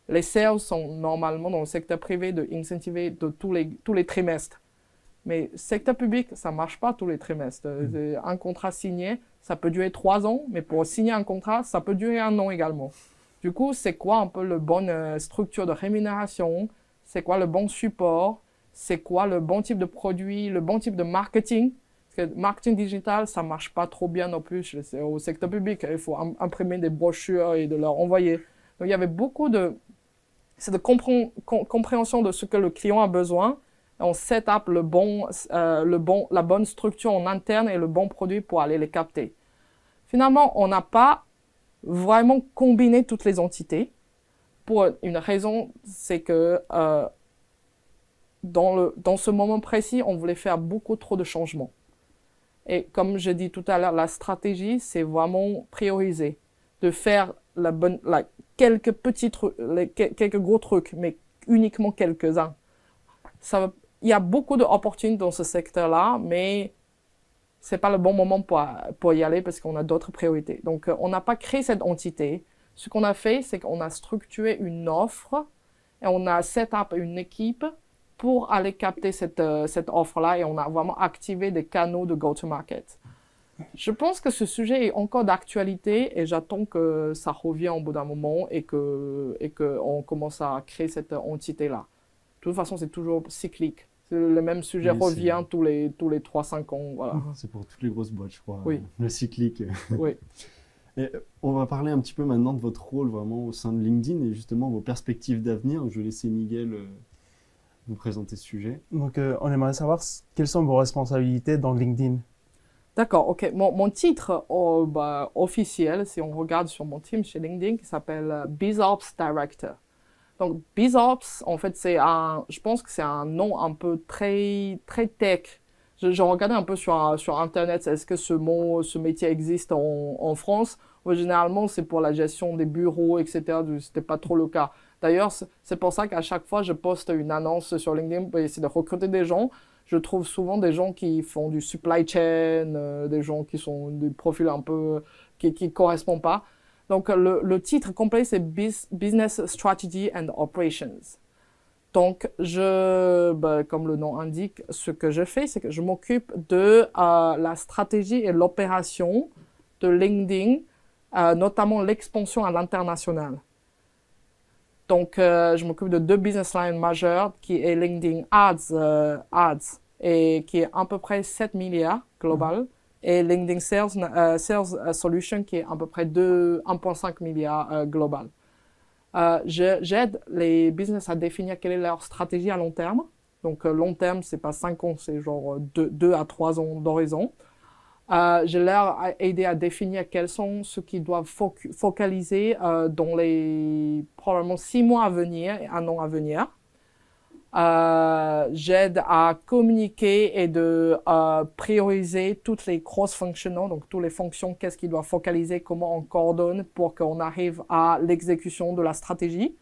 Les sales sont normalement dans le secteur privé de incentiver de tous les trimestres. Mais secteur public, ça marche pas tous les trimestres. Un contrat signé, ça peut durer 3 ans, mais pour signer un contrat, ça peut durer 1 an également. Du coup, c'est quoi un peu la bonne structure de rémunération? C'est quoi le bon support? C'est quoi le bon type de produit, le bon type de marketing? Parce que marketing digital, ça marche pas trop bien non plus au secteur public. Il faut imprimer des brochures et de leur envoyer. Donc, il y avait beaucoup c'est de compréhension de ce que le client a besoin. On set up la bonne structure en interne et le bon produit pour aller les capter. Finalement, on n'a pas vraiment combiné toutes les entités. Pour une raison, c'est que dans ce moment précis, on voulait faire beaucoup trop de changements. Et comme je dis tout à l'heure, la stratégie, c'est vraiment prioriser, de faire quelques petits trucs, quelques gros trucs, mais uniquement quelques-uns. Il y a beaucoup d'opportunités dans ce secteur-là, mais c'est pas le bon moment pour y aller parce qu'on a d'autres priorités. Donc, on n'a pas créé cette entité. Ce qu'on a fait, c'est qu'on a structuré une offre et on a set up une équipe pour aller capter cette offre-là et on a vraiment activé des canaux de go-to-market. Je pense que ce sujet est encore d'actualité et j'attends que ça revienne au bout d'un moment et qu'on commence à créer cette entité-là. De toute façon, c'est toujours cyclique. Le même sujet revient tous les 3-5 ans. Voilà. C'est pour toutes les grosses boîtes, je crois. Oui. Le cyclique. Oui. Et on va parler un petit peu maintenant de votre rôle vraiment au sein de LinkedIn et justement vos perspectives d'avenir. Je vais laisser Miguel vous présenter ce sujet. Donc, on aimerait savoir quelles sont vos responsabilités dans LinkedIn. D'accord, ok. Mon titre officiel, si on regarde sur mon team chez LinkedIn, qui s'appelle BizOps Director. Donc, BizOps, en fait, je pense que c'est un nom un peu très, très tech. Je regardais un peu sur Internet, est-ce que ce métier existe en France? Généralement, c'est pour la gestion des bureaux, etc. C'était pas trop le cas. D'ailleurs, c'est pour ça qu'à chaque fois, je poste une annonce sur LinkedIn pour essayer de recruter des gens. Je trouve souvent des gens qui font du supply chain, des gens qui sont des profils un peu qui correspondent pas. Donc, le titre complet, c'est Business Strategy and Operations. Donc, comme le nom indique, ce que je fais, c'est que je m'occupe de la stratégie et l'opération de LinkedIn, notamment l'expansion à l'international. Donc, je m'occupe de 2 business lines majeures, qui est LinkedIn Ads, et qui est à peu près 7 milliards global, et LinkedIn Sales Solution, qui est à peu près 1,5 milliard global. J'aide les business à définir quelle est leur stratégie à long terme. Donc, long terme, c'est pas 5 ans, c'est genre 2 à 3 ans d'horizon. Je leur ai aidé à définir quels sont ceux qui doivent focaliser dans les probablement 6 mois à venir et 1 an à venir. J'aide à communiquer et de prioriser toutes les cross-functional, donc toutes les fonctions, qu'est-ce qu'ils doivent focaliser, comment on coordonne pour qu'on arrive à l'exécution de la stratégie.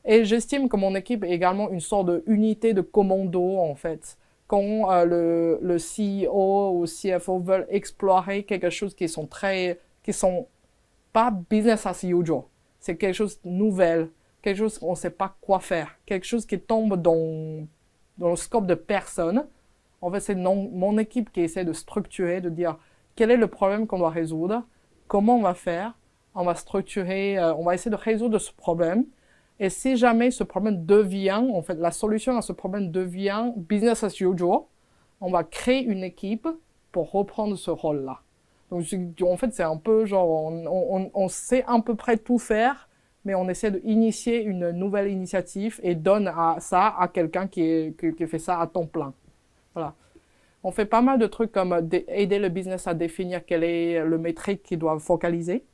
Et j'estime que mon équipe est également une sorte d'unité de commando, en fait. Quand le CEO ou CFO veulent explorer quelque chose qui sont pas business as usual. C'est quelque chose de nouvel, quelque chose qu'on ne sait pas quoi faire, quelque chose qui tombe dans le scope de personne. En fait, c'est mon équipe qui essaie de structurer, de dire quel est le problème qu'on doit résoudre, comment on va faire, on va structurer, on va essayer de résoudre ce problème. Et si jamais ce problème devient, en fait, la solution à ce problème devient business as usual, on va créer une équipe pour reprendre ce rôle-là. Donc, en fait, c'est un peu genre, on sait à peu près tout faire, mais on essaie d'initier une nouvelle initiative et donne ça à quelqu'un qui fait ça à temps plein. Voilà. On fait pas mal de trucs comme aider le business à définir quel est le métrique qu'ils doivent focaliser.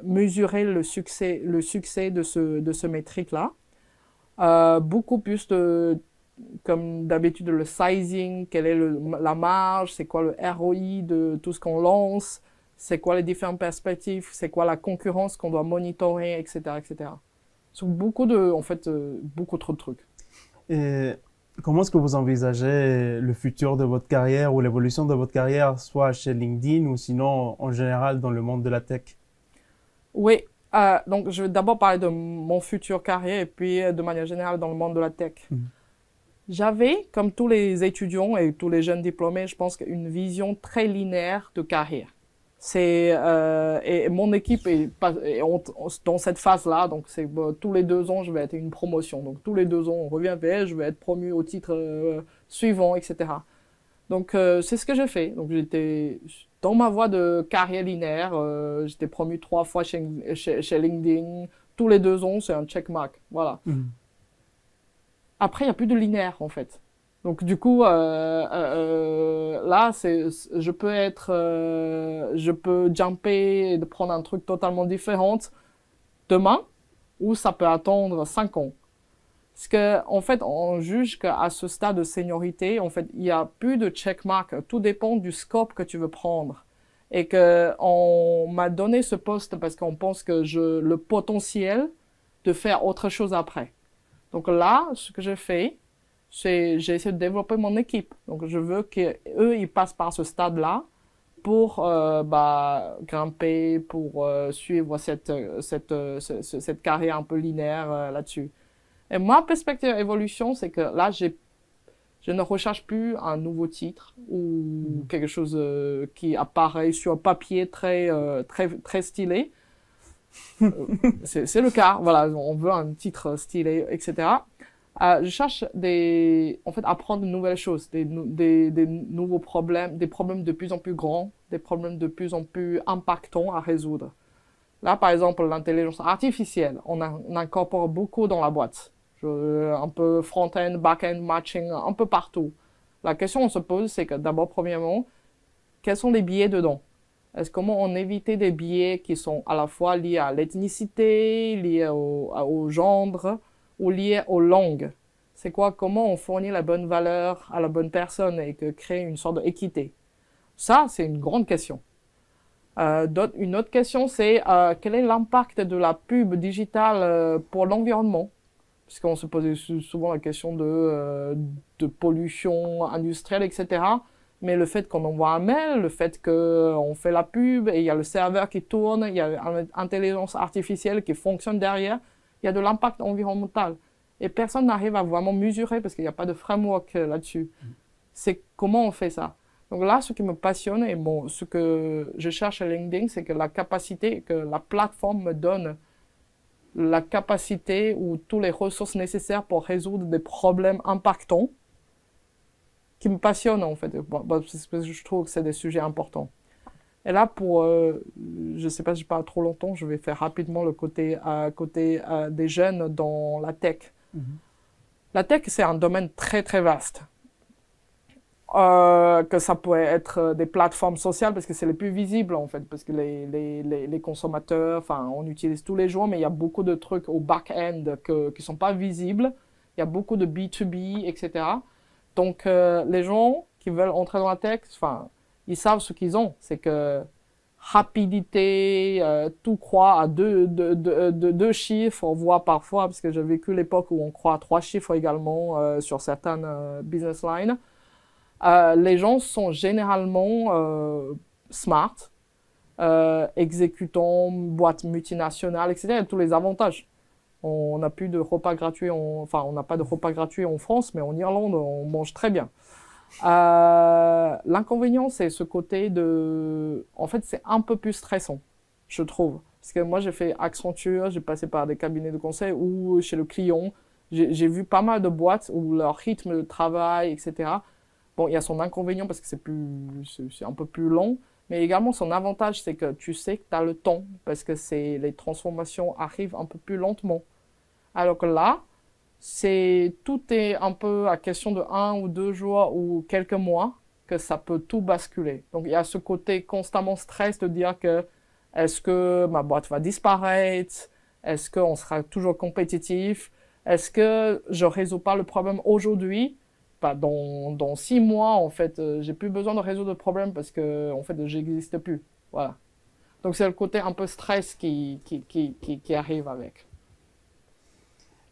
Mesurer le succès de ce métrique-là. Beaucoup plus comme d'habitude, le sizing, quelle est la marge, c'est quoi le ROI de tout ce qu'on lance, c'est quoi les différentes perspectives, c'est quoi la concurrence qu'on doit monitorer, etc., etc. C'est beaucoup trop de trucs. Et comment est-ce que vous envisagez le futur de votre carrière ou l'évolution de votre carrière, soit chez LinkedIn ou sinon en général dans le monde de la tech? Oui, donc je vais d'abord parler de mon futur carrière et puis de manière générale dans le monde de la tech. J'avais, comme tous les étudiants et tous les jeunes diplômés, je pense une vision très linéaire de carrière. Et mon équipe est dans cette phase-là, donc c'est tous les 2 ans, je vais être une promotion. Donc tous les 2 ans, on revient vers, je vais être promu au titre suivant, etc. Donc c'est ce que j'ai fait. Donc j'étais dans ma voie de carrière linéaire, j'étais promu 3 fois chez LinkedIn. Tous les 2 ans, c'est un checkmark. Voilà. Après, il n'y a plus de linéaire, en fait. Donc, du coup, là, je peux jumper et de prendre un truc totalement différent demain, ou ça peut attendre 5 ans. Parce que, en fait, on juge qu'à ce stade de seniorité, en fait, il n'y a plus de checkmark. Tout dépend du scope que tu veux prendre. Et on m'a donné ce poste parce qu'on pense que le potentiel de faire autre chose après. Donc là, ce que j'ai fait, j'ai essayé de développer mon équipe. Donc je veux qu'eux, ils passent par ce stade-là pour grimper, pour suivre cette carrière un peu linéaire là-dessus. Et ma perspective d'évolution, c'est que là, je ne recherche plus un nouveau titre ou quelque chose qui apparaît sur papier très stylé. C'est le cas, voilà, on veut un titre stylé, etc. Je cherche apprendre de nouvelles choses, des nouveaux problèmes, des problèmes de plus en plus grands, des problèmes de plus en plus impactants à résoudre. Là, par exemple, l'intelligence artificielle, on incorpore beaucoup dans la boîte. Un peu front-end, back-end, matching, un peu partout. La question qu'on se pose, c'est que d'abord, premièrement, quels sont les biais dedans? Comment on évite des biais qui sont à la fois liés à l'ethnicité, liés au genre ou liés aux langues? C'est quoi? Comment on fournit la bonne valeur à la bonne personne et que créer une sorte d'équité? Ça, c'est une grande question. Une autre question, c'est quel est l'impact de la pub digitale pour l'environnement? Parce qu'on se posait souvent la question de pollution industrielle, etc. Mais le fait qu'on envoie un mail, le fait qu'on fait la pub et il y a le serveur qui tourne, il y a l'intelligence artificielle qui fonctionne derrière, il y a de l'impact environnemental. Et personne n'arrive à vraiment mesurer parce qu'il n'y a pas de framework là-dessus. C'est comment on fait ça. Donc là, ce qui me passionne et bon, ce que je cherche à LinkedIn, c'est que la capacité que la plateforme me donne, la capacité ou toutes les ressources nécessaires pour résoudre des problèmes impactants qui me passionnent en fait. Parce que je trouve que c'est des sujets importants. Et là, je ne sais pas si je parle trop longtemps, je vais faire rapidement le côté des jeunes dans la tech. La tech, c'est un domaine très très vaste. Que ça pourrait être des plateformes sociales parce que c'est les plus visibles en fait, parce que les consommateurs, enfin, on utilise tous les jours, mais il y a beaucoup de trucs au back-end qui sont pas visibles. Il y a beaucoup de B2B, etc. Donc, les gens qui veulent entrer dans la tech, enfin, ils savent ce qu'ils ont. C'est que rapidité, tout croît à deux chiffres, on voit parfois, parce que j'ai vécu l'époque où on croit à 3 chiffres également sur certaines business lines. Les gens sont généralement smart, exécutants, boîtes multinationales, etc. Il y a tous les avantages. On n'a plus de repas gratuits, enfin, on n'a pas de repas gratuits en France, mais en Irlande, on mange très bien. L'inconvénient, c'est ce côté en fait, c'est un peu plus stressant, je trouve. Parce que moi, j'ai fait Accenture, j'ai passé par des cabinets de conseil ou chez le client. J'ai vu pas mal de boîtes où leur rythme de travail, etc. Bon, il y a son inconvénient parce que c'est un peu plus long, mais également son avantage, c'est que tu sais que tu as le temps parce que les transformations arrivent un peu plus lentement. Alors que là, tout est un peu à question de 1 ou 2 jours ou quelques mois que ça peut tout basculer. Donc, il y a ce côté constamment stress de dire que est-ce que ma boîte va disparaître? Est-ce qu'on sera toujours compétitif? Est-ce que je résous pas le problème aujourd'hui? Dans 6 mois, en fait, j'ai plus besoin de résoudre le problème parce que, en fait, j'existe plus. Voilà. Donc, c'est le côté un peu stress qui arrive avec.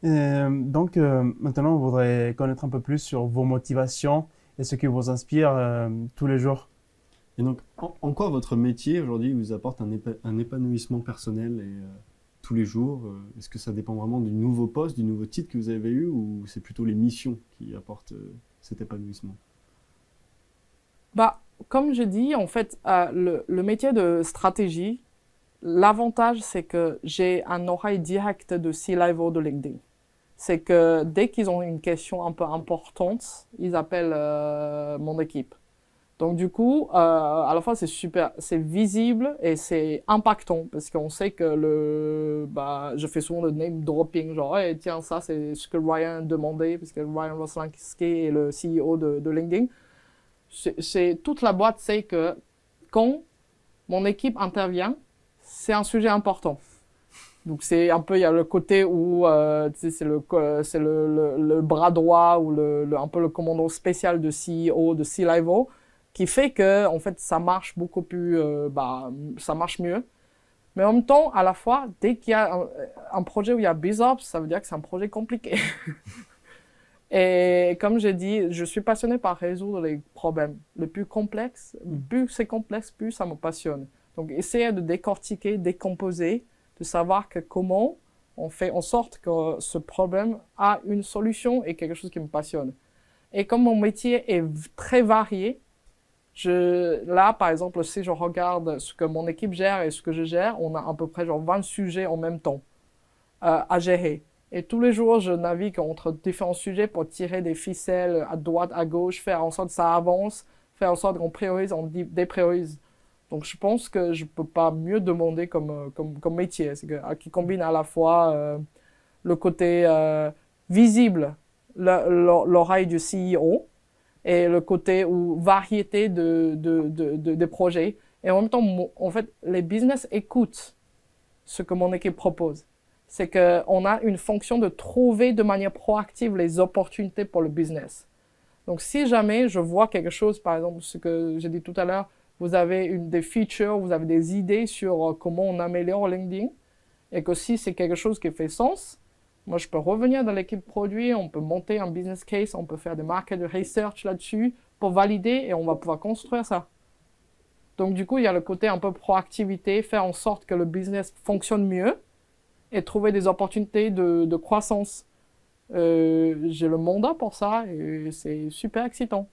Donc, maintenant, on voudrait connaître un peu plus sur vos motivations et ce qui vous inspire tous les jours. Et donc, en quoi votre métier aujourd'hui vous apporte un épanouissement personnel et tous les jours? Est-ce que ça dépend vraiment du nouveau poste, du nouveau titre que vous avez eu, ou c'est plutôt les missions qui apportent cet épanouissement? Comme je dis, en fait, le métier de stratégie, l'avantage, c'est que j'ai un oreille directe de C-level de LinkedIn. C'est que dès qu'ils ont une question un peu importante, ils appellent mon équipe. Donc du coup, à la fois c'est super, c'est visible et c'est impactant parce qu'on sait que je fais souvent le name dropping, genre hey, tiens ça c'est ce que Ryan demandait parce que Ryan Roslansky est le CEO de LinkedIn. Toute la boîte sait que quand mon équipe intervient, c'est un sujet important. Donc c'est un peu, il y a le côté où c'est le bras droit ou un peu le commandant spécial de CEO, de C-level, qui fait que en fait ça marche beaucoup plus, ça marche mieux. Mais en même temps, à la fois, dès qu'il y a un projet où il y a BizOps, ça veut dire que c'est un projet compliqué. Et comme j'ai dit, je suis passionné par résoudre les problèmes. Le plus complexe, plus c'est complexe, plus ça me passionne. Donc essayer de décortiquer, décomposer, de savoir comment on fait en sorte que ce problème a une solution et quelque chose qui me passionne. Et comme mon métier est très varié, là, par exemple, si je regarde ce que mon équipe gère et ce que je gère, on a à peu près genre 20 sujets en même temps à gérer. Et tous les jours, je navigue entre différents sujets pour tirer des ficelles à droite, à gauche, faire en sorte que ça avance, faire en sorte qu'on priorise, on dépriorise. Donc, je pense que je peux pas mieux demander comme métier, qui combine à la fois le côté visible, l'oreille du CEO, et le côté ou variété de projets. Et en même temps, en fait, les business écoutent ce que mon équipe propose. C'est qu'on a une fonction de trouver de manière proactive les opportunités pour le business. Donc, si jamais je vois quelque chose, par exemple, ce que j'ai dit tout à l'heure, vous avez des features, vous avez des idées sur comment on améliore LinkedIn, et que si c'est quelque chose qui fait sens, moi, je peux revenir dans l'équipe produit, on peut monter un business case, on peut faire des market research là-dessus pour valider et on va pouvoir construire ça. Donc, du coup, il y a le côté un peu proactivité, faire en sorte que le business fonctionne mieux et trouver des opportunités de croissance. J'ai le mandat pour ça et c'est super excitant.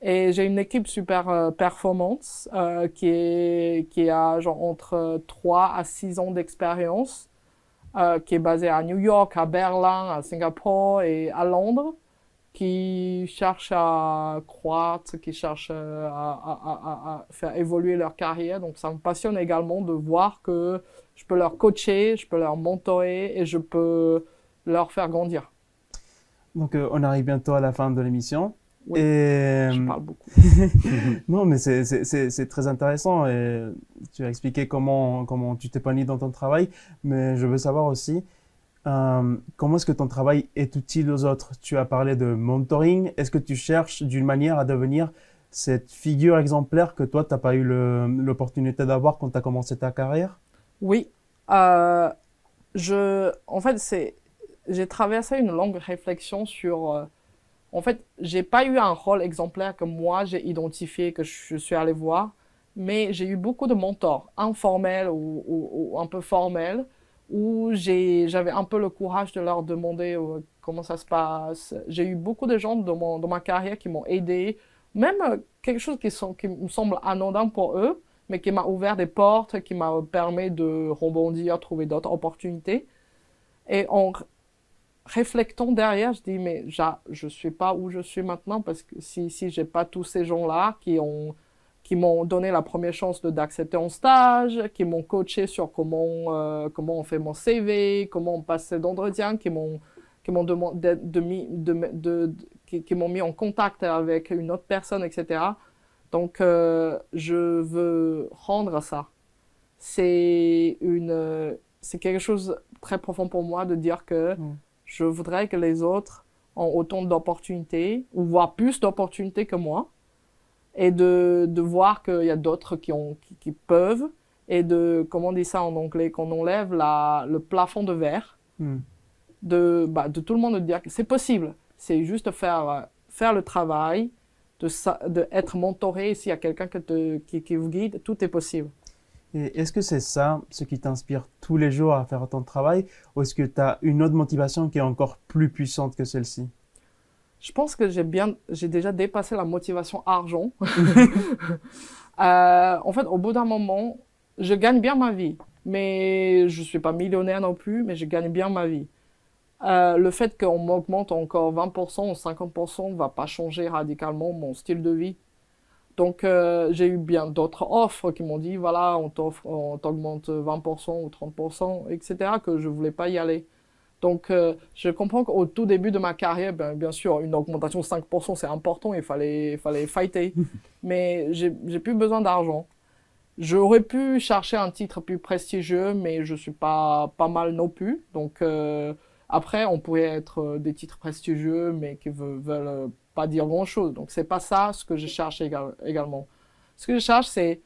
Et j'ai une équipe super performante qui a genre entre 3 à 6 ans d'expérience, qui est basée à New York, à Berlin, à Singapour et à Londres, qui cherchent à croître, qui cherchent à faire évoluer leur carrière. Donc ça me passionne également de voir que je peux leur coacher, je peux leur mentorer et je peux leur faire grandir. Donc, on arrive bientôt à la fin de l'émission. Oui, Et je parle beaucoup. non, mais c'est très intéressant et tu as expliqué comment tu t'épanouis dans ton travail, mais je veux savoir aussi comment est-ce que ton travail est utile aux autres? Tu as parlé de mentoring. Est-ce que tu cherches d'une manière à devenir cette figure exemplaire que toi, tu n'as pas eu l'opportunité d'avoir quand tu as commencé ta carrière? Oui, en fait, j'ai traversé une longue réflexion sur. En fait, j'ai pas eu un rôle exemplaire que moi j'ai identifié, que je suis allé voir, mais j'ai eu beaucoup de mentors, informels ou un peu formels, où j'avais un peu le courage de leur demander comment ça se passe. J'ai eu beaucoup de gens dans ma carrière qui m'ont aidé, même quelque chose qui me semble anodin pour eux, mais qui m'a ouvert des portes, qui m'a permis de rebondir, trouver d'autres opportunités. Et en réflectant derrière, je dis, mais je suis pas où je suis maintenant parce que si j'ai pas tous ces gens-là qui m'ont donné la première chance d'accepter un stage, qui m'ont coaché sur comment on fait mon CV, comment on passe d'entretien, qui m'ont demandé qui m'ont mis en contact avec une autre personne, etc. Donc, je veux rendre ça. C'est quelque chose de très profond pour moi de dire que je voudrais que les autres ont autant d'opportunités, ou voire plus d'opportunités que moi, et de voir qu'il y a d'autres qui peuvent, et comment on dit ça en anglais, qu'on enlève le plafond de verre, de tout le monde de dire que c'est possible. C'est juste faire le travail, de être mentoré, s'il y a quelqu'un qui vous guide, tout est possible. Et est-ce que c'est ça, ce qui t'inspire tous les jours à faire ton travail, ou est-ce que tu as une autre motivation qui est encore plus puissante que celle-ci? Je pense que j'ai déjà dépassé la motivation argent. En fait, au bout d'un moment, je gagne bien ma vie, mais je suis pas millionnaire non plus, mais je gagne bien ma vie. Le fait qu'on m'augmente encore 20% ou 50% ne va pas changer radicalement mon style de vie. Donc, j'ai eu bien d'autres offres qui m'ont dit, voilà, on t'augmente 20% ou 30%, etc., que je voulais pas y aller. Donc, je comprends qu'au tout début de ma carrière, bien sûr, une augmentation de 5%, c'est important, il fallait fighter. Mais j'ai plus besoin d'argent. J'aurais pu chercher un titre plus prestigieux, mais je suis pas mal non plus. Donc, après, on pourrait être des titres prestigieux, mais qui veulent pas dire grand-chose. Donc, c'est pas ça ce que je cherche également. Ce que je cherche, c'est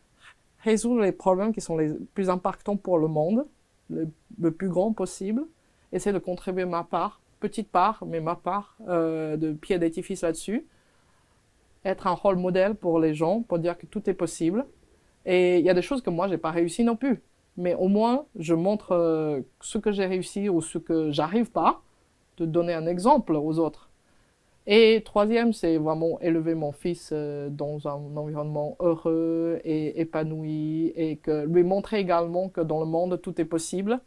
résoudre les problèmes qui sont les plus impactants pour le monde, le plus grand possible. Essayer de contribuer ma part, petite part, mais ma part de pied d'édifice là-dessus. Être un rôle modèle pour les gens, pour dire que tout est possible. Et il y a des choses que moi, j'ai pas réussi non plus. Mais au moins, je montre ce que j'ai réussi ou ce que j'arrive pas, de donner un exemple aux autres. Et troisième, c'est vraiment élever mon fils dans un environnement heureux et épanoui et lui montrer également que dans le monde, tout est possible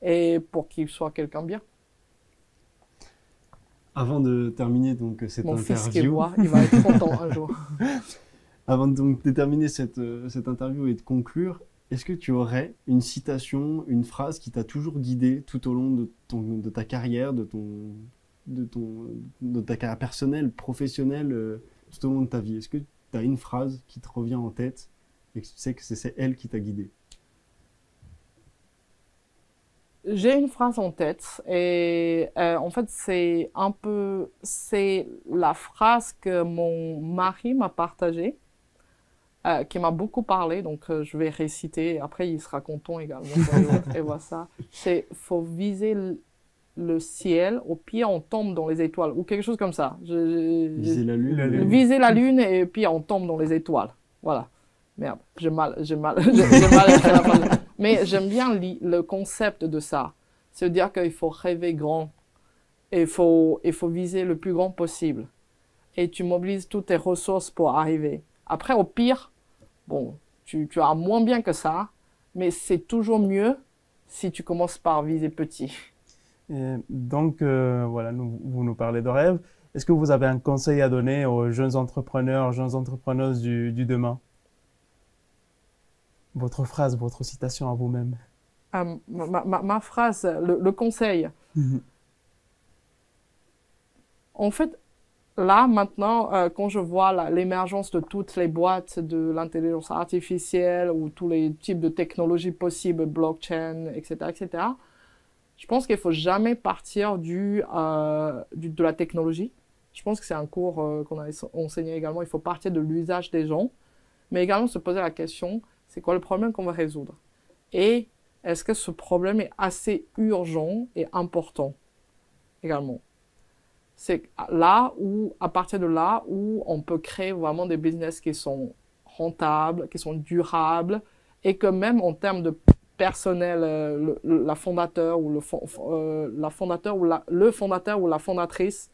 et pour qu'il soit quelqu'un de bien. Avant de terminer donc cette Mon interview, fils qui voit, il va être content un jour. Avant donc de terminer cette interview et de conclure, est-ce que tu aurais une citation, une phrase qui t'a toujours guidé tout au long de ta carrière, de ta carrière personnelle, professionnelle, tout au long de ta vie? Est-ce que tu as une phrase qui te revient en tête et que tu sais que c'est elle qui t'a guidé? J'ai une phrase en tête et en fait c'est la phrase que mon mari m'a partagée, qui m'a beaucoup parlé, donc je vais réciter. Après il sera content également quand il voit ça. C'est faut viser le ciel, au pire on tombe dans les étoiles ou quelque chose comme ça. Viser la lune. Viser la lune et puis on tombe dans les étoiles. Voilà. Merde, j'ai mal écrit la phrase. Mais j'aime bien le concept de ça. C'est-à-dire qu'il faut rêver grand. Et il faut viser le plus grand possible. Et tu mobilises toutes tes ressources pour arriver. Après, au pire, bon, tu as moins bien que ça, mais c'est toujours mieux si tu commences par viser petit. Et donc, voilà, vous nous parlez de rêve. Est-ce que vous avez un conseil à donner aux jeunes entrepreneurs, jeunes entrepreneuses du demain? Votre phrase, votre citation à vous-même. Ma phrase, le conseil. En fait, là, maintenant, quand je vois l'émergence de toutes les boîtes de l'intelligence artificielle ou tous les types de technologies possibles, blockchain, etc., je pense qu'il faut jamais partir de la technologie. Je pense que c'est un cours qu'on a enseigné également. Il faut partir de l'usage des gens, mais également se poser la question, c'est quoi le problème qu'on va résoudre? Et est-ce que ce problème est assez urgent et important également? C'est là où, à partir de là, où on peut créer vraiment des business qui sont rentables, qui sont durables, et que même en termes de personnel, la fondateur ou le fondateur ou la fondatrice,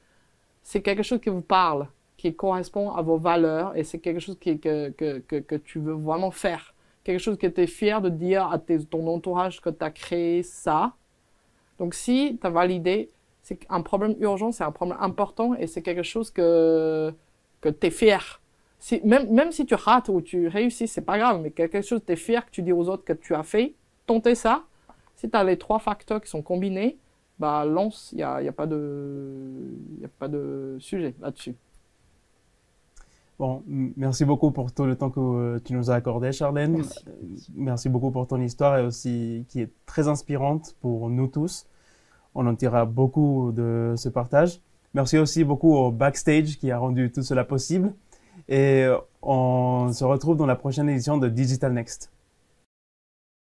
c'est quelque chose qui vous parle, qui correspond à vos valeurs, et c'est quelque chose que tu veux vraiment faire. Quelque chose que tu es fier de dire à ton entourage que tu as créé ça. Donc si tu as validé, c'est un problème urgent, c'est un problème important et c'est quelque chose que tu es fier. Même si tu rates ou tu réussis, c'est pas grave, mais quelque chose que tu es fier, que tu dis aux autres que tu as fait, tenter ça. Si tu as les 3 facteurs qui sont combinés, bah lance, il n'y a pas de sujet là-dessus. Bon, merci beaucoup pour tout le temps que tu nous as accordé, Charlène. Merci. Merci beaucoup pour ton histoire et aussi qui est très inspirante pour nous tous. On en tirera beaucoup de ce partage. Merci aussi beaucoup au Backstage qui a rendu tout cela possible. Et on se retrouve dans la prochaine édition de Digital Next.